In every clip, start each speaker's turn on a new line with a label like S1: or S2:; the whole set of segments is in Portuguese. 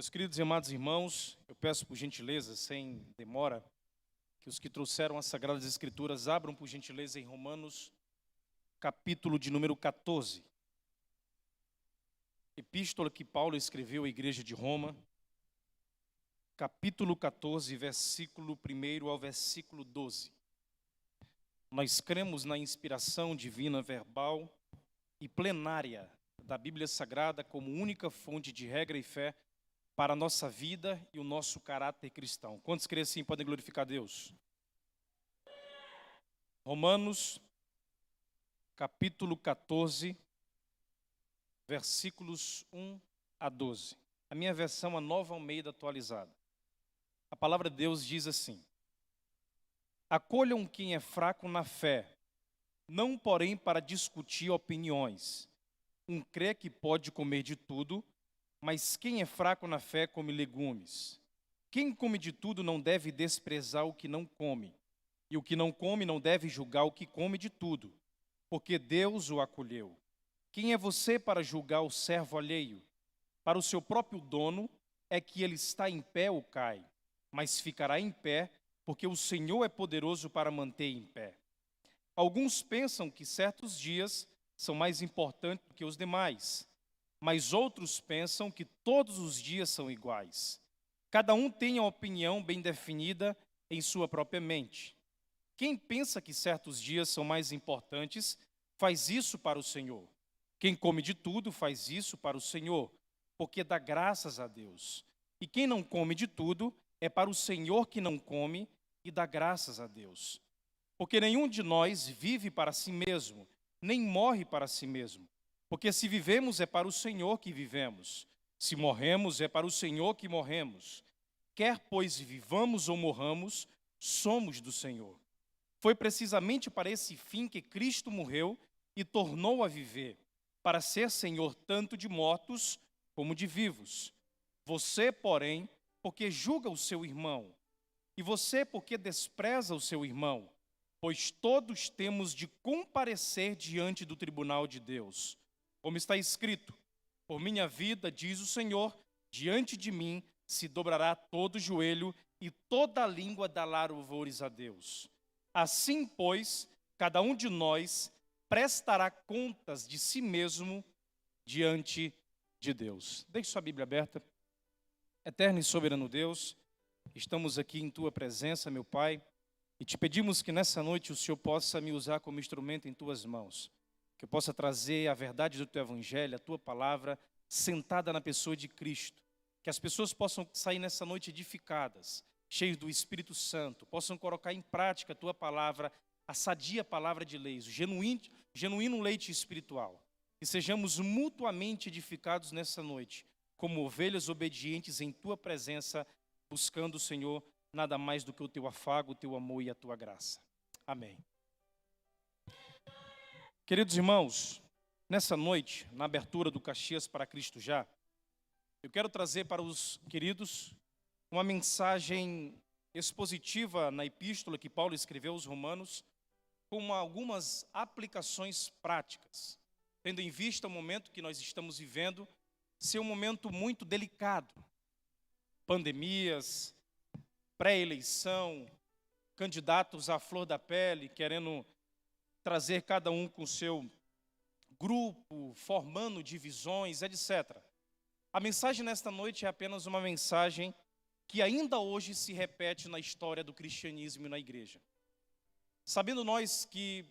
S1: Meus queridos e amados irmãos, eu peço por gentileza, sem demora, que os que trouxeram as Sagradas Escrituras abram por gentileza em Romanos, capítulo de número 14. Epístola que Paulo escreveu à igreja de Roma, capítulo 14, versículo 1 ao versículo 12. Nós cremos na inspiração divina verbal e plenária da Bíblia Sagrada como única fonte de regra e fé para a nossa vida e o nosso caráter cristão. Quantos creem assim podem glorificar a Deus? Romanos, capítulo 14, versículos 1 a 12. A minha versão, a Nova Almeida atualizada. A palavra de Deus diz assim: acolham quem é fraco na fé, não porém para discutir opiniões. Um crê que pode comer de tudo, mas quem é fraco na fé come legumes. Quem come de tudo não deve desprezar o que não come, e o que não come não deve julgar o que come de tudo, porque Deus o acolheu. Quem é você para julgar o servo alheio? Para o seu próprio dono é que ele está em pé ou cai, mas ficará em pé, porque o Senhor é poderoso para manter em pé. Alguns pensam que certos dias são mais importantes do que os demais, mas outros pensam que todos os dias são iguais. Cada um tem a opinião bem definida em sua própria mente. Quem pensa que certos dias são mais importantes, faz isso para o Senhor. Quem come de tudo, faz isso para o Senhor, porque dá graças a Deus. E quem não come de tudo, é para o Senhor que não come e dá graças a Deus. Porque nenhum de nós vive para si mesmo, nem morre para si mesmo. Porque se vivemos é para o Senhor que vivemos, se morremos é para o Senhor que morremos. Quer pois vivamos ou morramos, somos do Senhor. Foi precisamente para esse fim que Cristo morreu e tornou a viver, para ser Senhor tanto de mortos como de vivos. Você, porém, porque julga o seu irmão, e você porque despreza o seu irmão, pois todos temos de comparecer diante do tribunal de Deus. Como está escrito: por minha vida, diz o Senhor, diante de mim se dobrará todo joelho e toda língua dará louvores a Deus. Assim, pois, cada um de nós prestará contas de si mesmo diante de Deus. Deixe sua Bíblia aberta. Eterno e soberano Deus, estamos aqui em Tua presença, meu Pai, e te pedimos que nessa noite o Senhor possa me usar como instrumento em Tuas mãos. Que eu possa trazer a verdade do Teu Evangelho, a Tua Palavra, sentada na pessoa de Cristo. Que as pessoas possam sair nessa noite edificadas, cheios do Espírito Santo, possam colocar em prática a Tua Palavra, a sadia Palavra de leis, o genuíno leite espiritual. Que sejamos mutuamente edificados nessa noite, como ovelhas obedientes em Tua presença, buscando, Senhor, nada mais do que o Teu afago, o Teu amor e a Tua graça. Amém. Queridos irmãos, nessa noite, na abertura do Caxias para Cristo Já, eu quero trazer para os queridos uma mensagem expositiva na epístola que Paulo escreveu aos Romanos, com algumas aplicações práticas, tendo em vista o momento que nós estamos vivendo, ser um momento muito delicado. Pandemias, pré-eleição, candidatos à flor da pele, querendo trazer cada um com o seu grupo, formando divisões, etc. A mensagem nesta noite é apenas uma mensagem que ainda hoje se repete na história do cristianismo e na igreja. Sabendo nós que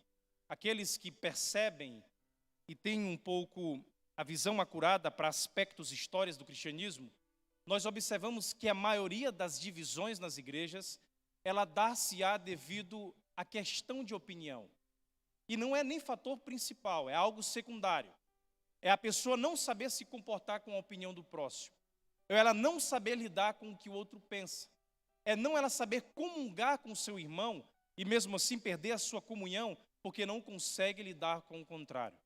S1: aqueles que percebem e têm um pouco a visão acurada para aspectos e histórias do cristianismo, nós observamos que a maioria das divisões nas igrejas, ela dá-se-á devido à questão de opinião. E não é nem fator principal, é algo secundário. É a pessoa não saber se comportar com a opinião do próximo. É ela não saber lidar com o que o outro pensa. É não ela saber comungar com o seu irmão e mesmo assim perder a sua comunhão porque não consegue lidar com o contrário.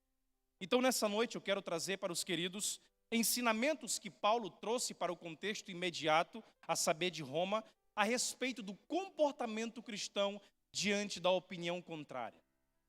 S1: Então nessa noite eu quero trazer para os queridos ensinamentos que Paulo trouxe para o contexto imediato, a saber de Roma, a respeito do comportamento cristão diante da opinião contrária.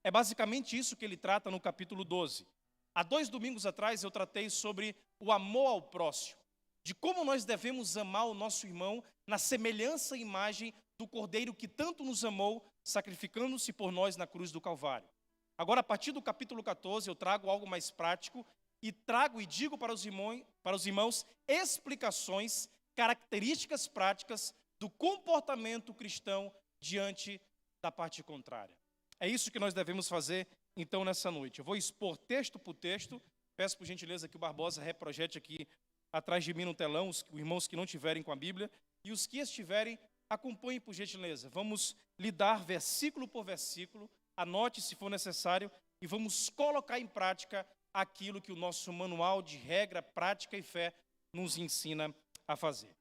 S1: É basicamente isso que ele trata no capítulo 12. Há 2 domingos atrás eu tratei sobre o amor ao próximo. de como nós devemos amar o nosso irmão na semelhança e imagem do Cordeiro que tanto nos amou, sacrificando-se por nós na cruz do Calvário. Agora, a partir do capítulo 14, eu trago algo mais prático e trago e digo para os irmãos explicações, características práticas do comportamento cristão diante da parte contrária. É isso que nós devemos fazer, então, nessa noite. Eu vou expor texto por texto. Peço, por gentileza, que o Barbosa reprojete aqui atrás de mim no telão, os irmãos que não tiverem com a Bíblia, e os que estiverem, acompanhem, por gentileza. Vamos lidar versículo por versículo, anote se for necessário, e vamos colocar em prática aquilo que o nosso manual de regra, prática e fé nos ensina a fazer.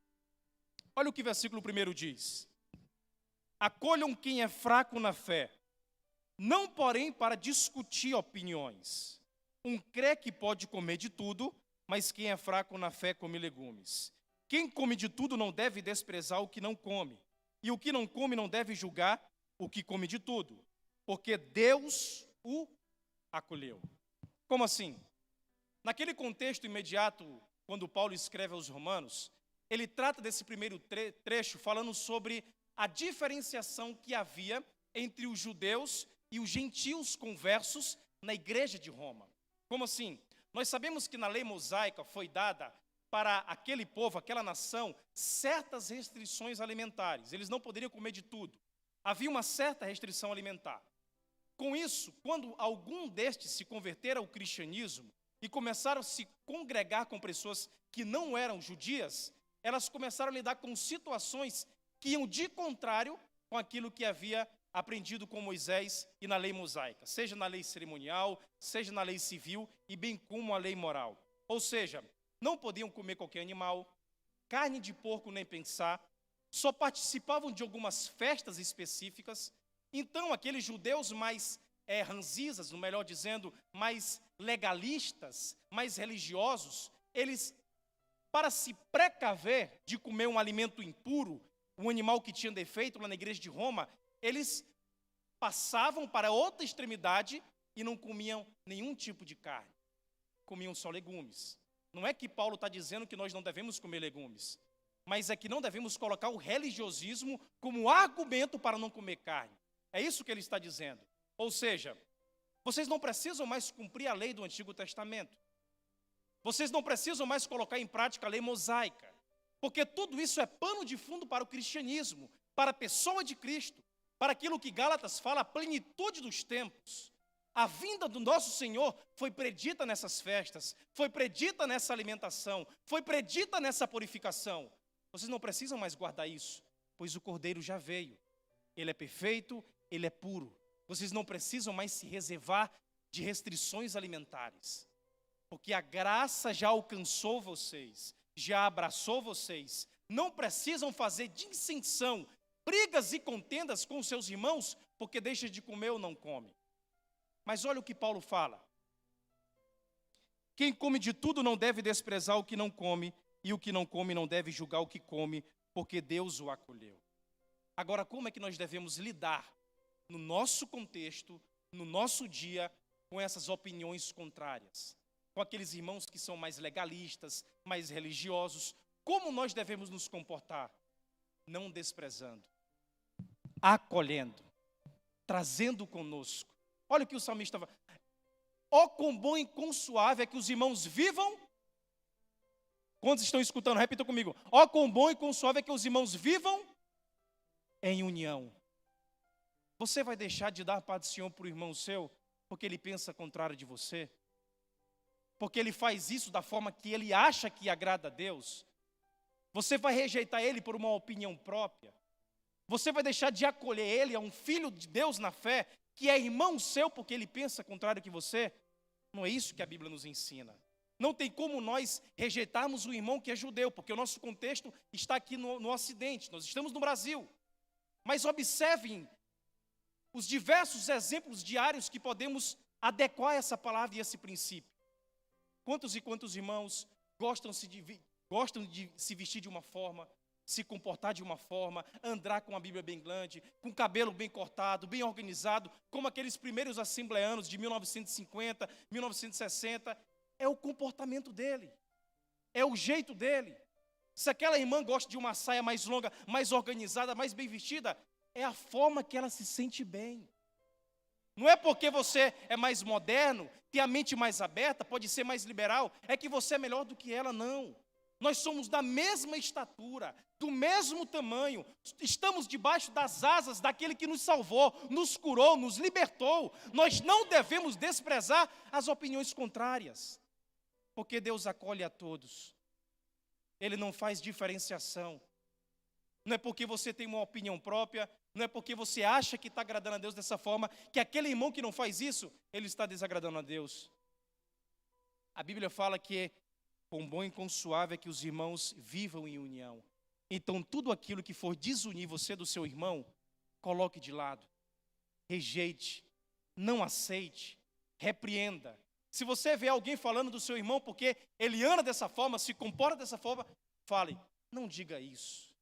S1: Olha o que o versículo 1 diz. Acolham quem é fraco na fé, não porém para discutir opiniões. Um crê que pode comer de tudo, mas quem é fraco na fé come legumes. Quem come de tudo não deve desprezar o que não come, e o que não come não deve julgar o que come de tudo, porque Deus o acolheu. Como assim? Naquele contexto imediato, quando Paulo escreve aos Romanos, ele trata desse primeiro trecho falando sobre a diferenciação que havia entre os judeus e os gentios conversos na igreja de Roma. Como assim? Nós sabemos que na lei mosaica foi dada para aquele povo, aquela nação, certas restrições alimentares. Eles não poderiam comer de tudo. Havia uma certa restrição alimentar. Com isso, quando algum destes se converter ao cristianismo e começaram a se congregar com pessoas que não eram judias, elas começaram a lidar com situações que iam de contrário com aquilo que havia aprendido com Moisés e na lei mosaica, seja na lei cerimonial, seja na lei civil e bem como a lei moral. Ou seja, não podiam comer qualquer animal, carne de porco nem pensar, só participavam de algumas festas específicas. Então, aqueles judeus mais ranzistas, ou melhor dizendo, mais legalistas, mais religiosos, eles, para se precaver de comer um alimento impuro, um animal que tinha defeito lá na igreja de Roma, eles passavam para outra extremidade e não comiam nenhum tipo de carne. Comiam só legumes. Não é que Paulo está dizendo que nós não devemos comer legumes, mas é que não devemos colocar o religiosismo como argumento para não comer carne. É isso que ele está dizendo. Ou seja, vocês não precisam mais cumprir a lei do Antigo Testamento. Vocês não precisam mais colocar em prática a lei mosaica, porque tudo isso é pano de fundo para o cristianismo, para a pessoa de Cristo, para aquilo que Gálatas fala, a plenitude dos tempos. A vinda do nosso Senhor foi predita nessas festas, foi predita nessa alimentação, foi predita nessa purificação. Vocês não precisam mais guardar isso, pois o Cordeiro já veio. Ele é perfeito, ele é puro. Vocês não precisam mais se reservar de restrições alimentares, porque a graça já alcançou vocês, já abraçou vocês. Não precisam fazer dissensão, brigas e contendas com seus irmãos, porque deixa de comer ou não come. Mas olha o que Paulo fala. Quem come de tudo não deve desprezar o que não come, e o que não come não deve julgar o que come, porque Deus o acolheu. Agora, como é que nós devemos lidar no nosso contexto, no nosso dia, com essas opiniões contrárias? Com aqueles irmãos que são mais legalistas, mais religiosos. Como nós devemos nos comportar? Não desprezando, acolhendo, trazendo conosco. Olha o que o salmista fala. Ó, quão bom e quão suave é que os irmãos vivam. Quantos estão escutando? Repita comigo. Ó, quão bom e quão suave é que os irmãos vivam em união. Você vai deixar de dar paz do Senhor para o irmão seu, porque ele pensa contrário de você? Porque ele faz isso da forma que ele acha que agrada a Deus? Você vai rejeitar ele por uma opinião própria? Você vai deixar de acolher ele, a um filho de Deus na fé, que é irmão seu porque ele pensa contrário que você? Não é isso que a Bíblia nos ensina. Não tem como nós rejeitarmos o irmão que é judeu, porque o nosso contexto está aqui no Ocidente, nós estamos no Brasil. Mas observem os diversos exemplos diários que podemos adequar essa palavra e esse princípio. Quantos e quantos irmãos gostam de se vestir de uma forma, se comportar de uma forma, andar com a Bíblia bem grande, com o cabelo bem cortado, bem organizado, como aqueles primeiros assembleanos de 1950, 1960. É o comportamento dele, é o jeito dele. Se aquela irmã gosta de uma saia mais longa, mais organizada, mais bem vestida, é a forma que ela se sente bem. Não é porque você é mais moderno, tem a mente mais aberta, pode ser mais liberal, é que você é melhor do que ela, não. Nós somos da mesma estatura, do mesmo tamanho, estamos debaixo das asas daquele que nos salvou, nos curou, nos libertou. Nós não devemos desprezar as opiniões contrárias, porque Deus acolhe a todos. Ele não faz diferenciação. Não é porque você tem uma opinião própria, não é porque você acha que está agradando a Deus dessa forma, que aquele irmão que não faz isso, ele está desagradando a Deus. A Bíblia fala que com bom e com suave é que os irmãos vivam em união. Então tudo aquilo que for desunir você do seu irmão, coloque de lado. Rejeite, não aceite, repreenda. Se você vê alguém falando do seu irmão porque ele anda dessa forma, se comporta dessa forma, fale, não diga isso.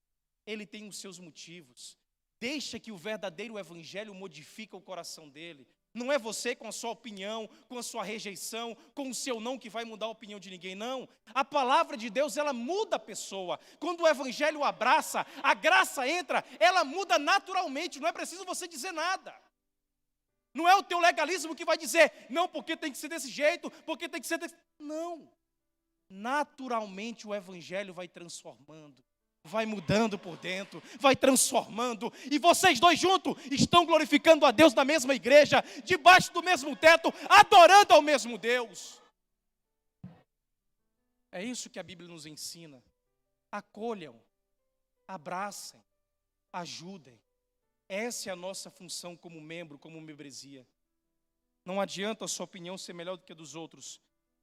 S1: Ele tem os seus motivos. Deixa que o verdadeiro evangelho modifique o coração dele. Não é você com a sua opinião, com a sua rejeição, com o seu não que vai mudar a opinião de ninguém, não. A palavra de Deus, ela muda a pessoa. Quando o evangelho abraça, a graça entra, ela muda naturalmente, não é preciso você dizer nada. Não é o teu legalismo que vai dizer, não, porque tem que ser desse jeito, porque tem que ser desse... Não. Naturalmente o evangelho vai transformando. Vai mudando por dentro, vai transformando, e vocês dois juntos estão glorificando a Deus na mesma igreja, debaixo do mesmo teto, adorando ao mesmo Deus. É isso que a Bíblia nos ensina. Acolham, abracem, ajudem. Essa é a nossa função como membro, como membresia. Não adianta a sua opinião ser melhor do que a dos outros,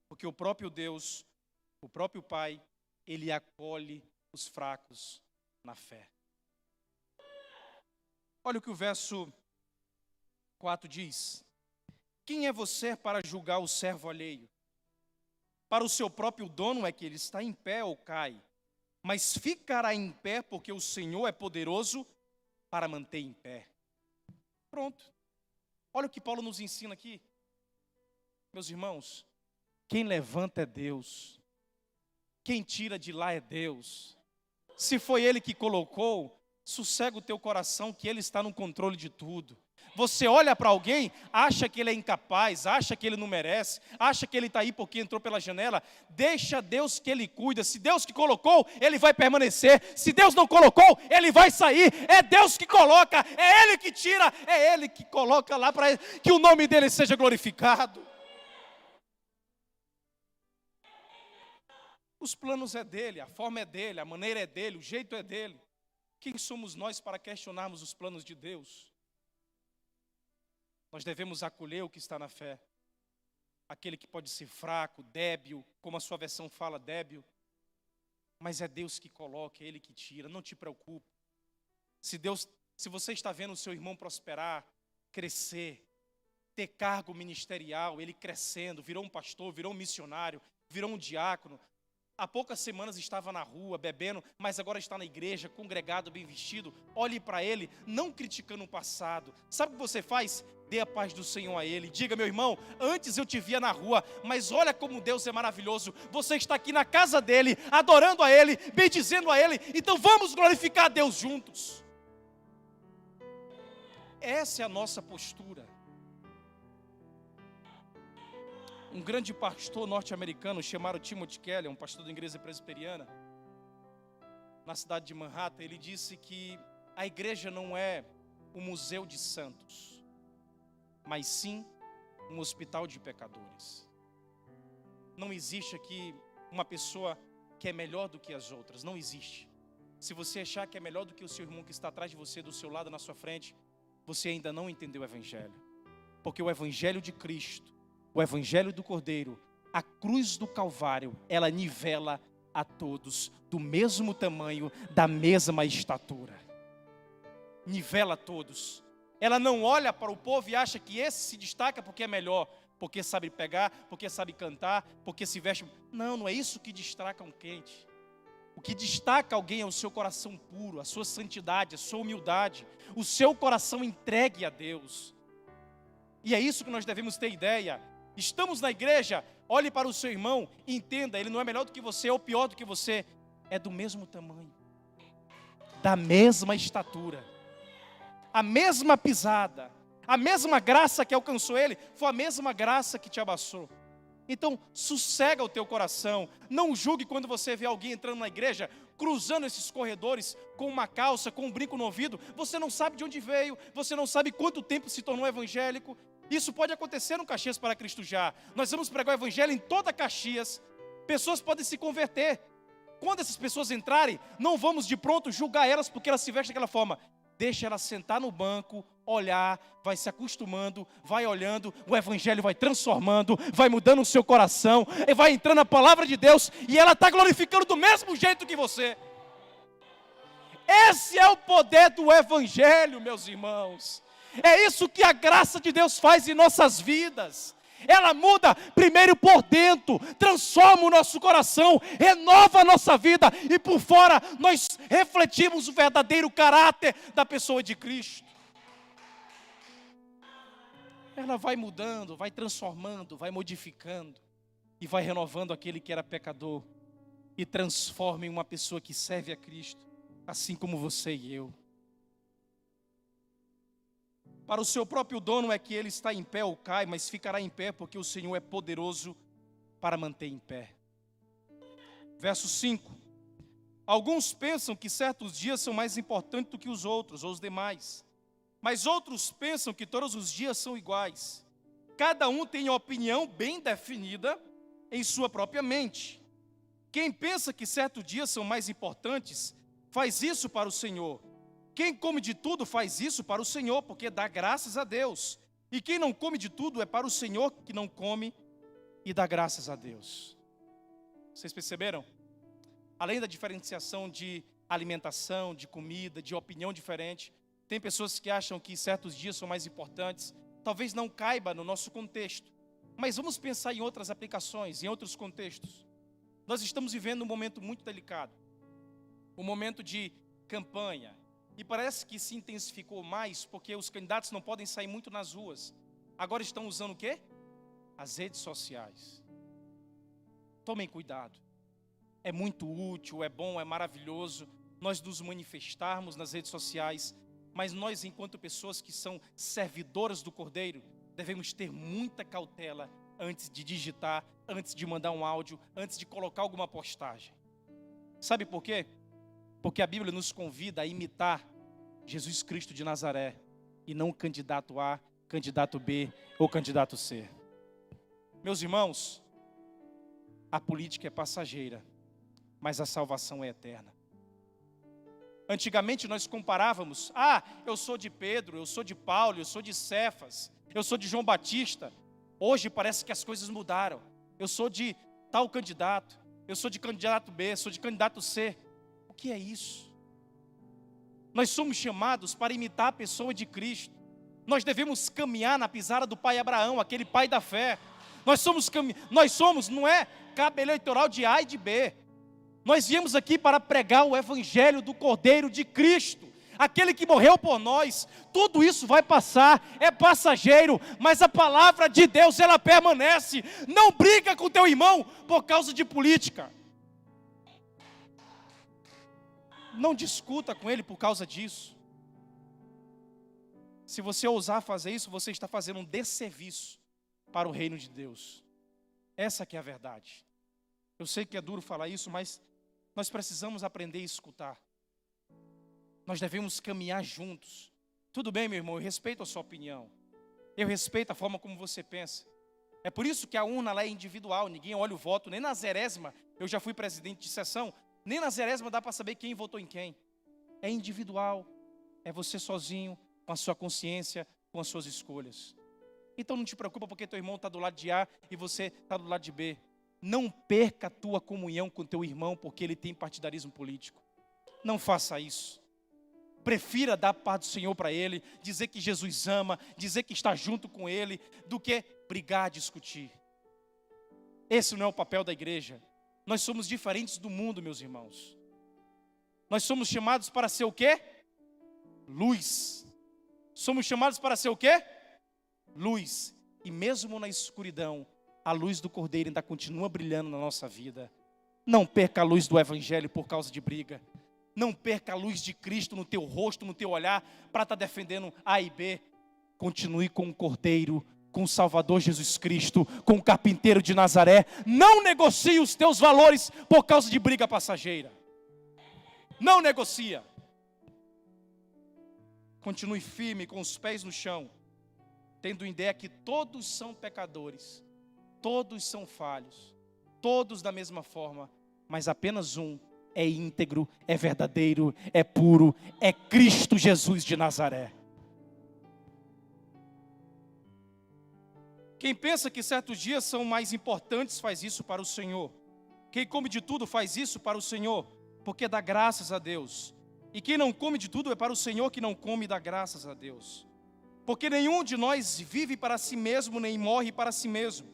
S1: porque o próprio Deus, o próprio Pai, Ele acolhe os fracos na fé. Olha o que o verso 4 diz. Quem é você para julgar o servo alheio? Para o seu próprio dono é que ele está em pé ou cai, mas ficará em pé porque o Senhor é poderoso para manter em pé. Pronto. Olha o que Paulo nos ensina aqui. Meus irmãos, quem levanta é Deus. Quem tira de lá é Deus. Se foi Ele que colocou, sossega o teu coração que Ele está no controle de tudo. Você olha para alguém, acha que ele é incapaz, acha que ele não merece, acha que ele está aí porque entrou pela janela. Deixa Deus que Ele cuida. Se Deus que colocou, Ele vai permanecer. Se Deus não colocou, Ele vai sair. É Deus que coloca, é Ele que tira, é Ele que coloca lá para que o nome dEle seja glorificado. Os planos é dEle, a forma é dEle, a maneira é dEle, o jeito é dEle. Quem somos nós para questionarmos os planos de Deus? Nós devemos acolher o que está na fé. Aquele que pode ser fraco, débil, como a sua versão fala, débil. Mas é Deus que coloca, é Ele que tira, não te preocupe. Se você está vendo o seu irmão prosperar, crescer, ter cargo ministerial, ele crescendo, virou um pastor, virou um missionário, virou um diácono. Há poucas semanas estava na rua, bebendo, mas agora está na igreja, congregado, bem vestido. Olhe para ele, não criticando o passado. Sabe o que você faz? Dê a paz do Senhor a ele. Diga, meu irmão, antes eu te via na rua, mas olha como Deus é maravilhoso. Você está aqui na casa dele, adorando a ele, bendizendo a ele. Então vamos glorificar a Deus juntos. Essa é a nossa postura. Um grande pastor norte-americano chamado Timothy Keller, um pastor da igreja presbiteriana, na cidade de Manhattan, ele disse que a igreja não é um museu de santos, mas sim um hospital de pecadores. Não existe aqui uma pessoa que é melhor do que as outras, não existe. Se você achar que é melhor do que o seu irmão que está atrás de você, do seu lado, na sua frente, você ainda não entendeu o evangelho. Porque o evangelho de Cristo, o evangelho do Cordeiro, a cruz do Calvário, ela nivela a todos do mesmo tamanho, da mesma estatura. Nivela a todos. Ela não olha para o povo e acha que esse se destaca porque é melhor, porque sabe pegar, porque sabe cantar, porque se veste. Não, não é isso que destaca um crente. O que destaca alguém é o seu coração puro, a sua santidade, a sua humildade, o seu coração entregue a Deus. E é isso que nós devemos ter ideia. Estamos na igreja, olhe para o seu irmão e entenda, ele não é melhor do que você ou pior do que você. é do mesmo tamanho, da mesma estatura, a mesma pisada, a mesma graça que alcançou ele, foi a mesma graça que te abraçou. Então, sossega o teu coração. Não julgue quando você vê alguém entrando na igreja, cruzando esses corredores com uma calça, com um brinco no ouvido. Você não sabe de onde veio, você não sabe quanto tempo se tornou evangélico. Isso pode acontecer no Caxias para Cristo já. Nós vamos pregar o evangelho em toda Caxias. Pessoas podem se converter. Quando essas pessoas entrarem, não vamos de pronto julgar elas porque elas se vestem daquela forma. Deixa ela sentar no banco, olhar, vai se acostumando, vai olhando, o evangelho vai transformando, vai mudando o seu coração, e vai entrando a palavra de Deus, e ela está glorificando do mesmo jeito que você. Esse é o poder do evangelho, meus irmãos. É isso que a graça de Deus faz em nossas vidas. Ela muda primeiro por dentro, transforma o nosso coração, renova a nossa vida, e por fora nós refletimos o verdadeiro caráter da pessoa de Cristo. Ela vai mudando, vai transformando, vai modificando, e vai renovando aquele que era pecador, e transforma em uma pessoa que serve a Cristo, assim como você e eu. Para o seu próprio dono é que ele está em pé ou cai, mas ficará em pé, porque o Senhor é poderoso para manter em pé. Verso 5. Alguns pensam que certos dias são mais importantes do que os outros, ou os demais. Mas outros pensam que todos os dias são iguais. Cada um tem a opinião bem definida em sua própria mente. Quem pensa que certos dias são mais importantes, faz isso para o Senhor. Quem come de tudo faz isso para o Senhor, porque dá graças a Deus. E quem não come de tudo é para o Senhor que não come e dá graças a Deus. Vocês perceberam? Além da diferenciação de alimentação, de comida, de opinião diferente, tem pessoas que acham que certos dias são mais importantes. Talvez não caiba no nosso contexto, mas vamos pensar em outras aplicações, em outros contextos. Nós estamos vivendo um momento muito delicado, um momento de campanha. E parece que se intensificou mais porque os candidatos não podem sair muito nas ruas. Agora estão usando o quê? As redes sociais. Tomem cuidado. É muito útil, é bom, é maravilhoso nós nos manifestarmos nas redes sociais, mas nós, enquanto pessoas que são servidoras do Cordeiro, devemos ter muita cautela antes de digitar, antes de mandar um áudio, antes de colocar alguma postagem. Sabe por quê? Porque a Bíblia nos convida a imitar Jesus Cristo de Nazaré, e não o candidato A, candidato B ou candidato C. Meus irmãos, a política é passageira, mas a salvação é eterna. Antigamente nós comparávamos, eu sou de Pedro, eu sou de Paulo, eu sou de Cefas, eu sou de João Batista. Hoje parece que as coisas mudaram. Eu sou de tal candidato, eu sou de candidato B, sou de candidato C. O que é isso? Nós somos chamados para imitar a pessoa de Cristo. Nós devemos caminhar na pisada do pai Abraão, aquele pai da fé. Nós somos, não é cabo eleitoral de A e de B. Nós viemos aqui para pregar o evangelho do Cordeiro de Cristo, aquele que morreu por nós. Tudo isso vai passar, é passageiro, mas a palavra de Deus, ela permanece. Não briga com teu irmão por causa de política. Não discuta com ele por causa disso. Se você ousar fazer isso, você está fazendo um desserviço para o reino de Deus. Essa que é a verdade. Eu sei que é duro falar isso, mas nós precisamos aprender a escutar. Nós devemos caminhar juntos. Tudo bem, meu irmão, eu respeito a sua opinião. Eu respeito a forma como você pensa. É por isso que a urna lá é individual, ninguém olha o voto, nem na zerésima. Eu já fui presidente de sessão, nem na zerésima dá para saber quem votou em quem. É individual, é você sozinho, com a sua consciência, com as suas escolhas. Então não te preocupa porque teu irmão está do lado de A e você está do lado de B. Não perca a tua comunhão com teu irmão porque ele tem partidarismo político. Não faça isso. Prefira dar a paz do Senhor para ele, dizer que Jesus ama, dizer que está junto com ele, do que brigar, discutir. Esse não é o papel da igreja. Nós somos diferentes do mundo, meus irmãos. Nós somos chamados para ser o quê? Luz. Somos chamados para ser o quê? Luz. E mesmo na escuridão, a luz do Cordeiro ainda continua brilhando na nossa vida. Não perca a luz do evangelho por causa de briga. Não perca a luz de Cristo no teu rosto, no teu olhar, para estar defendendo A e B. Continue com o Cordeiro, com o Salvador Jesus Cristo, com o carpinteiro de Nazaré. Não negocie os teus valores por causa de briga passageira. Não negocia. Continue firme, com os pés no chão, tendo ideia que todos são pecadores, todos são falhos, todos da mesma forma, mas apenas um é íntegro, é verdadeiro, é puro, é Cristo Jesus de Nazaré. Quem pensa que certos dias são mais importantes faz isso para o Senhor. Quem come de tudo faz isso para o Senhor, porque dá graças a Deus. E quem não come de tudo é para o Senhor que não come e dá graças a Deus. Porque nenhum de nós vive para si mesmo, nem morre para si mesmo.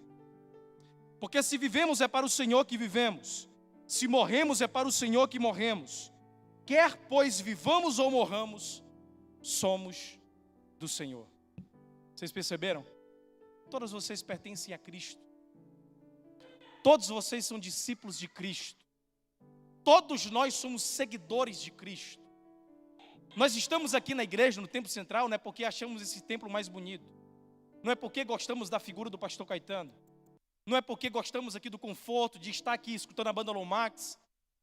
S1: Porque se vivemos é para o Senhor que vivemos. Se morremos é para o Senhor que morremos. Quer pois vivamos ou morramos, somos do Senhor. Vocês perceberam? Todos vocês pertencem a Cristo. Todos vocês são discípulos de Cristo. Todos nós somos seguidores de Cristo. Nós estamos aqui na igreja, no Templo Central, não é porque achamos esse templo mais bonito. Não é porque gostamos da figura do pastor Caetano. Não é porque gostamos aqui do conforto de estar aqui escutando a banda Lomax.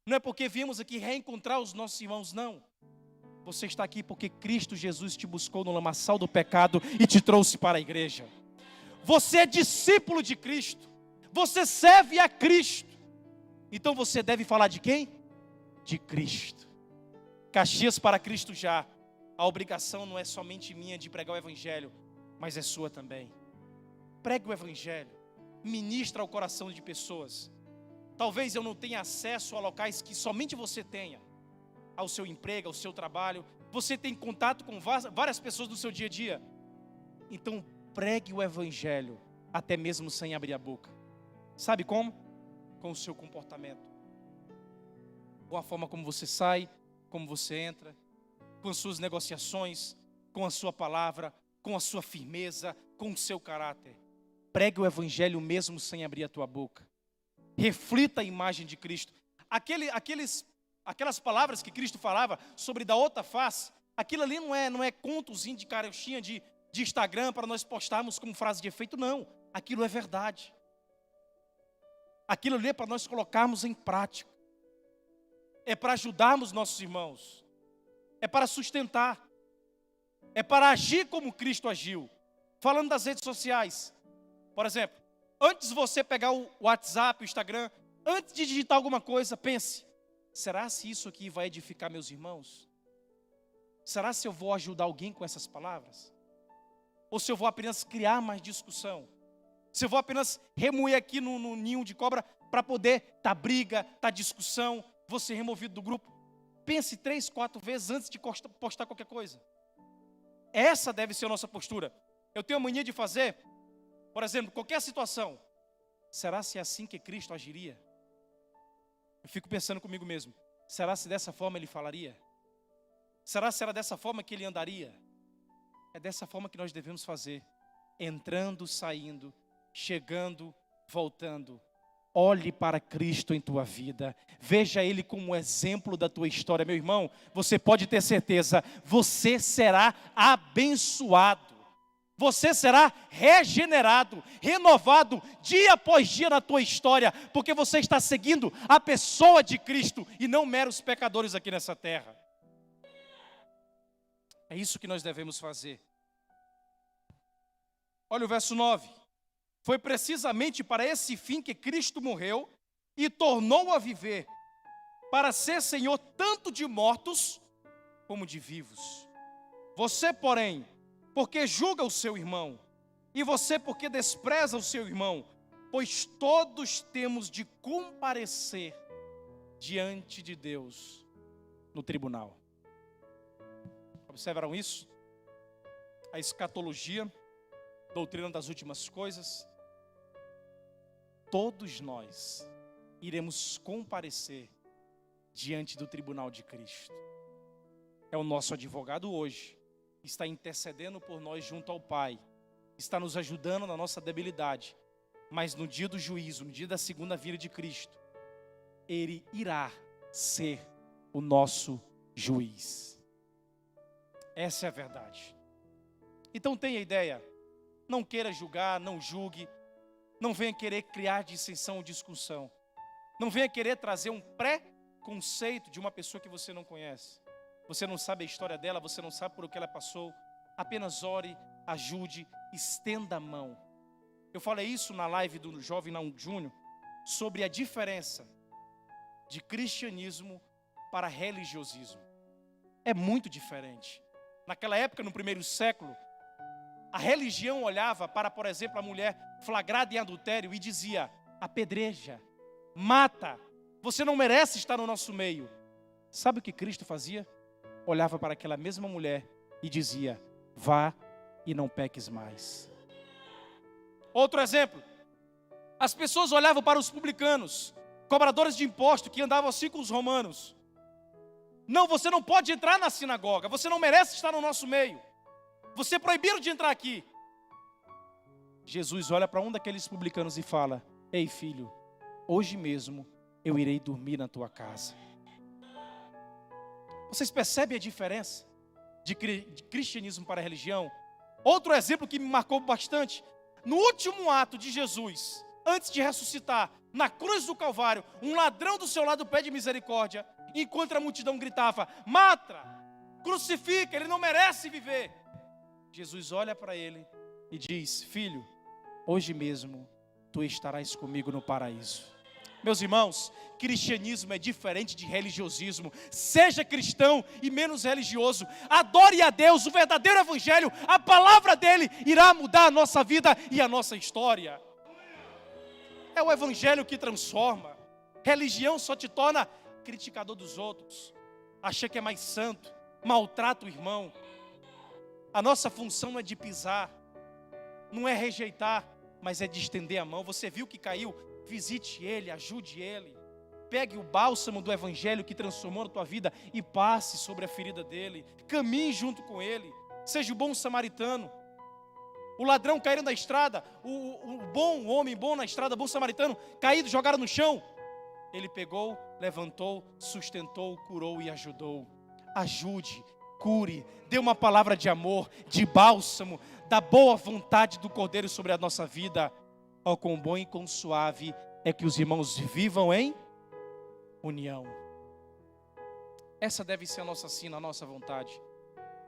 S1: Não é porque viemos aqui reencontrar os nossos irmãos, não. Você está aqui porque Cristo Jesus te buscou no lamaçal do pecado e te trouxe para a igreja. Você é discípulo de Cristo. Você serve a Cristo. Então você deve falar de quem? De Cristo. Caxias para Cristo já. A obrigação não é somente minha de pregar o evangelho, mas é sua também. Pregue o evangelho. Ministra ao coração de pessoas. Talvez eu não tenha acesso a locais que somente você tenha. Ao seu emprego, ao seu trabalho. Você tem contato com várias pessoas do seu dia a dia. Então pregue o evangelho, até mesmo sem abrir a boca. Sabe como? Com o seu comportamento. Com a forma como você sai, como você entra, com as suas negociações, com a sua palavra, com a sua firmeza, com o seu caráter. Pregue o evangelho mesmo sem abrir a tua boca. Reflita a imagem de Cristo. Aquelas palavras que Cristo falava sobre da outra face, aquilo ali não é contozinho de carochinha de Instagram para nós postarmos como frase de efeito, não. Aquilo é verdade. Aquilo ali é para nós colocarmos em prática. É para ajudarmos nossos irmãos. É para sustentar. É para agir como Cristo agiu. Falando das redes sociais. Por exemplo, antes de você pegar o WhatsApp, o Instagram, antes de digitar alguma coisa, pense. Será se isso aqui vai edificar meus irmãos? Será se eu vou ajudar alguém com essas palavras? Ou se eu vou apenas criar mais discussão? Se eu vou apenas remoer aqui no ninho de cobra para poder tá briga, tá discussão, vou ser removido do grupo? Pense 3, 4 vezes antes de postar qualquer coisa. Essa deve ser a nossa postura. Eu tenho a mania de fazer, por exemplo, qualquer situação. Será se é assim que Cristo agiria? Eu fico pensando comigo mesmo. Será se dessa forma ele falaria? Será se era dessa forma que ele andaria? É dessa forma que nós devemos fazer. Entrando, saindo, chegando, voltando. Olhe para Cristo em tua vida. Veja Ele como exemplo da tua história. Meu irmão, você pode ter certeza, você será abençoado. Você será regenerado, renovado, dia após dia na tua história, porque você está seguindo a pessoa de Cristo e não meros pecadores aqui nessa terra. É isso que nós devemos fazer. Olha o verso 9. Foi precisamente para esse fim que Cristo morreu e tornou a viver, para ser Senhor tanto de mortos como de vivos. Você, porém, porque julga o seu irmão, e você porque despreza o seu irmão, pois todos temos de comparecer diante de Deus no tribunal. Observaram isso? A escatologia, doutrina das últimas coisas. Todos nós iremos comparecer diante do tribunal de Cristo. É o nosso advogado hoje, está intercedendo por nós junto ao Pai, está nos ajudando na nossa debilidade, mas no dia do juízo, no dia da segunda vinda de Cristo, Ele irá ser o nosso juiz. Essa é a verdade. Então tenha ideia, não queira julgar, não julgue, não venha querer criar dissensão ou discussão, não venha querer trazer um pré-conceito de uma pessoa que você não conhece. Você não sabe a história dela, você não sabe por o que ela passou. Apenas ore, ajude, estenda a mão. Eu falei isso na live do Jovem Naum Júnior, sobre a diferença de cristianismo para religiosismo. É muito diferente. Naquela época, no primeiro século, a religião olhava para, por exemplo, a mulher flagrada em adultério e dizia: apedreja, mata, você não merece estar no nosso meio. Sabe o que Cristo fazia? Olhava para aquela mesma mulher e dizia: vá e não peques mais. Outro exemplo, as pessoas olhavam para os publicanos, cobradores de imposto, que andavam assim com os romanos. Não, você não pode entrar na sinagoga, você não merece estar no nosso meio, você é proibido de entrar aqui. Jesus olha para um daqueles publicanos e fala: ei filho, hoje mesmo eu irei dormir na tua casa. Vocês percebem a diferença de cristianismo para a religião? Outro exemplo que me marcou bastante: no último ato de Jesus, antes de ressuscitar, na cruz do Calvário, um ladrão do seu lado pede misericórdia, enquanto a multidão gritava: mata, crucifica, ele não merece viver. Jesus olha para ele e diz: filho, hoje mesmo tu estarás comigo no paraíso. Meus irmãos, cristianismo é diferente de religiosismo. Seja cristão e menos religioso. Adore a Deus, o verdadeiro evangelho, a palavra dele irá mudar a nossa vida e a nossa história. É o evangelho que transforma. Religião só te torna criticador dos outros, acha que é mais santo, maltrata o irmão. A nossa função não é de pisar, não é rejeitar, mas é de estender a mão. Você viu que caiu? Visite ele, ajude ele. Pegue o bálsamo do evangelho que transformou a tua vida e passe sobre a ferida dele. Caminhe junto com ele. Seja o bom samaritano. O ladrão caíram da estrada, o bom homem bom na estrada, bom samaritano, caído, jogaram no chão. Ele pegou, levantou, sustentou, curou e ajudou. Ajude, cure, dê uma palavra de amor, de bálsamo, da boa vontade do Cordeiro sobre a nossa vida. Ó, quão bom e quão suave é que os irmãos vivam em união. Essa deve ser a nossa sina, a nossa vontade.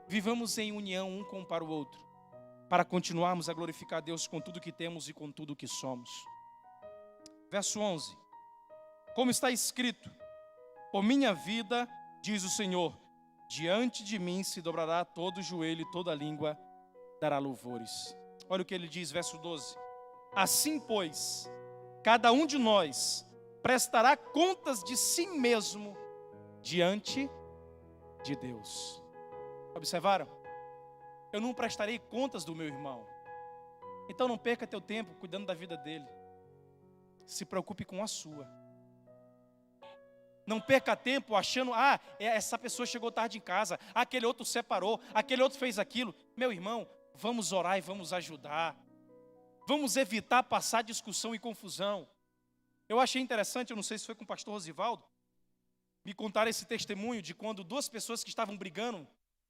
S1: Vivamos em união um com para o outro, para continuarmos a glorificar a Deus com tudo que temos e com tudo que somos. Verso 11. Como está escrito: por minha vida, diz o Senhor, diante de mim se dobrará todo joelho e toda língua dará louvores. Olha o que ele diz, verso 12. Assim, pois, cada um de nós prestará contas de si mesmo diante de Deus. Observaram? Eu não prestarei contas do meu irmão. Então não perca teu tempo cuidando da vida dele. Se preocupe com a sua. Não perca tempo achando: essa pessoa chegou tarde em casa, aquele outro separou, aquele outro fez aquilo. Meu irmão, vamos orar e vamos ajudar. Vamos evitar passar discussão e confusão. Eu achei interessante, eu não sei se foi com o pastor Rosivaldo, me contaram esse testemunho de quando duas pessoas que estavam brigando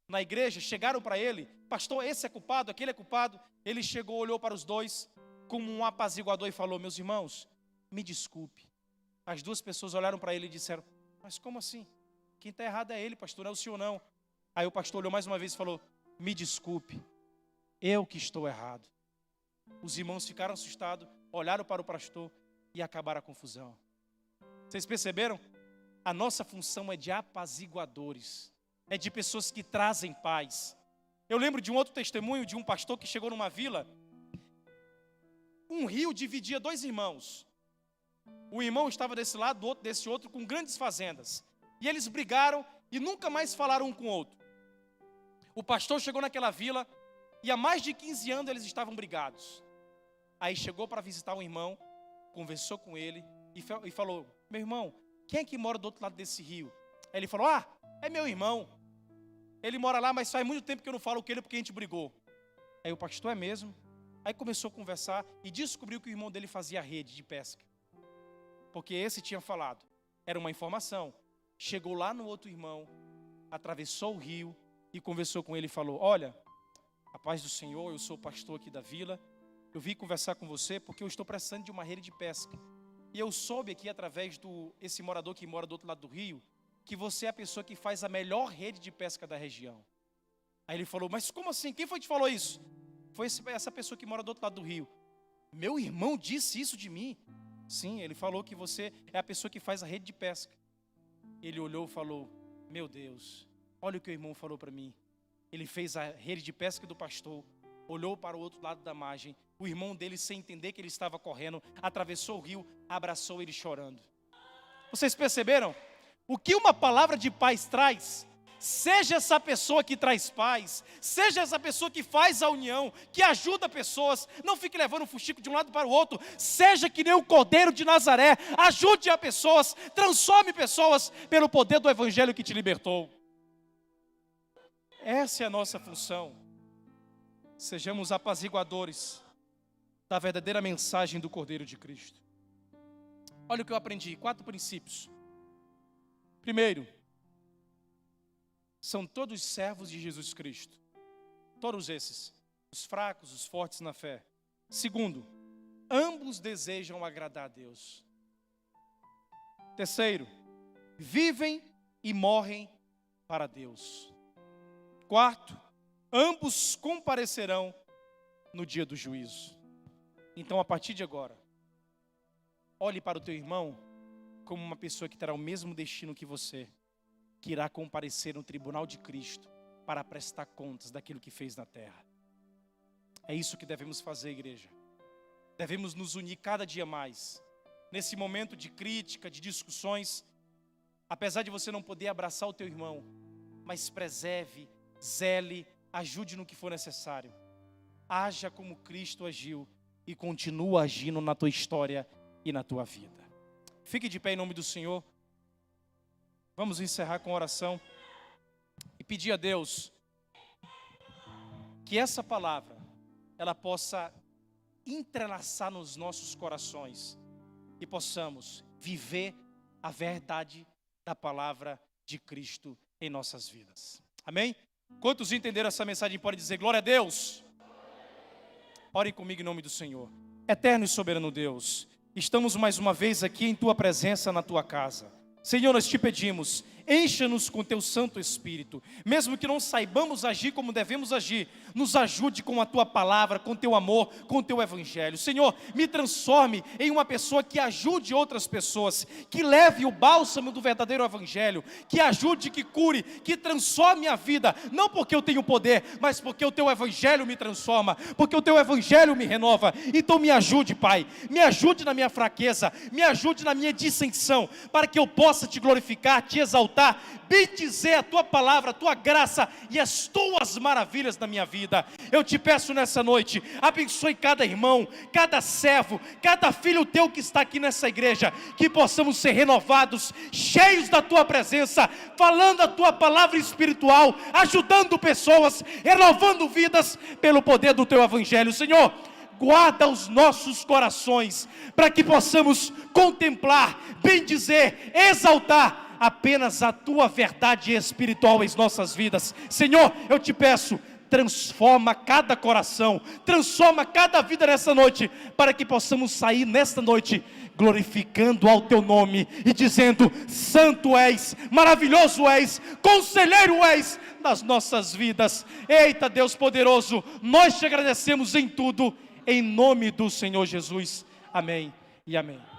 S1: na igreja chegaram para ele: pastor, esse é culpado, aquele é culpado. Ele chegou, olhou para os dois como um apaziguador e falou: meus irmãos, me desculpe. As duas pessoas olharam para ele e disseram: mas como assim? Quem está errado é ele, pastor, não é o senhor não. Aí o pastor olhou mais uma vez e falou: me desculpe, eu que estou errado. Os irmãos ficaram assustados, olharam para o pastor e acabaram a confusão. Vocês perceberam? A nossa função é de apaziguadores, é de pessoas que trazem paz. Eu lembro de um outro testemunho de um pastor que chegou numa vila. Um rio dividia dois irmãos. O irmão estava desse lado, do outro desse outro, com grandes fazendas. E eles brigaram e nunca mais falaram um com o outro. O pastor chegou naquela vila e há mais de 15 anos eles estavam brigados. Aí chegou para visitar um irmão, conversou com ele e falou: meu irmão, quem é que mora do outro lado desse rio? Aí ele falou: é meu irmão. Ele mora lá, mas faz muito tempo que eu não falo com ele porque a gente brigou. Aí o pastor: é mesmo? Aí começou a conversar e descobriu que o irmão dele fazia rede de pesca. Porque esse tinha falado: Era uma informação. Chegou lá no outro irmão, atravessou o rio e conversou com ele e falou: olha, a paz do Senhor, eu sou o pastor aqui da vila. Eu vim conversar com você porque eu estou precisando de uma rede de pesca. E eu soube aqui através esse morador que mora do outro lado do rio, que você é a pessoa que faz a melhor rede de pesca da região. Aí ele falou: mas como assim? Quem foi que te falou isso? Foi essa pessoa que mora do outro lado do rio. Meu irmão disse isso de mim. Sim, ele falou que você é a pessoa que faz a rede de pesca. Ele olhou e falou: meu Deus, olha o que o irmão falou para mim. Ele fez a rede de pesca do pastor, olhou para o outro lado da margem. O irmão dele, sem entender que ele estava correndo, atravessou o rio, abraçou ele chorando. Vocês perceberam? O que uma palavra de paz traz? Seja essa pessoa que traz paz, seja essa pessoa que faz a união, que ajuda pessoas, não fique levando o fuxico de um lado para o outro, seja que nem o Cordeiro de Nazaré, ajude a pessoas, transforme pessoas pelo poder do Evangelho que te libertou. Essa é a nossa função. Sejamos apaziguadores da verdadeira mensagem do Cordeiro de Cristo. Olha o que eu aprendi, 4 princípios. Primeiro, são todos servos de Jesus Cristo. Todos esses, os fracos, os fortes na fé. Segundo, ambos desejam agradar a Deus. Terceiro, vivem e morrem para Deus. Quarto, ambos comparecerão no dia do juízo. Então, a partir de agora, olhe para o teu irmão como uma pessoa que terá o mesmo destino que você, que irá comparecer no tribunal de Cristo para prestar contas daquilo que fez na terra. É isso que devemos fazer, igreja. Devemos nos unir cada dia mais. Nesse momento de crítica, de discussões, apesar de você não poder abraçar o teu irmão, mas preserve, zele, ajude no que for necessário. Haja como Cristo agiu e continua agindo na tua história e na tua vida. Fique de pé em nome do Senhor. Vamos encerrar com oração e pedir a Deus que essa palavra ela possa entrelaçar nos nossos corações e possamos viver a verdade da palavra de Cristo em nossas vidas. Amém? Quantos entenderam essa mensagem podem dizer glória a Deus? Orem comigo em nome do Senhor. Eterno e soberano Deus, estamos mais uma vez aqui em Tua presença, na Tua casa. Senhor, nós te pedimos, encha-nos com Teu Santo Espírito. Mesmo que não saibamos agir como devemos agir, nos ajude com a Tua palavra, com Teu amor, com Teu Evangelho. Senhor, me transforme em uma pessoa que ajude outras pessoas, que leve o bálsamo do verdadeiro Evangelho, que ajude, que cure, que transforme a vida, não porque eu tenho poder, mas porque o Teu Evangelho me transforma, porque o Teu Evangelho me renova. Então me ajude, Pai, me ajude na minha fraqueza, me ajude na minha dissensão, para que eu possa Te glorificar, Te exaltar, bendizer a Tua palavra, a Tua graça e as Tuas maravilhas na minha vida. Eu Te peço nessa noite, abençoe cada irmão, cada servo, cada filho Teu que está aqui nessa igreja, que possamos ser renovados, cheios da Tua presença, falando a Tua palavra espiritual, ajudando pessoas, renovando vidas pelo poder do Teu Evangelho. Senhor, guarda os nossos corações, para que possamos contemplar, bendizer, exaltar apenas a Tua verdade espiritual em nossas vidas. Senhor, eu Te peço, transforma cada coração, transforma cada vida nessa noite, para que possamos sair nesta noite glorificando ao Teu nome e dizendo: santo és, maravilhoso és, conselheiro és nas nossas vidas. Eita Deus poderoso, nós Te agradecemos em tudo, em nome do Senhor Jesus. Amém e amém.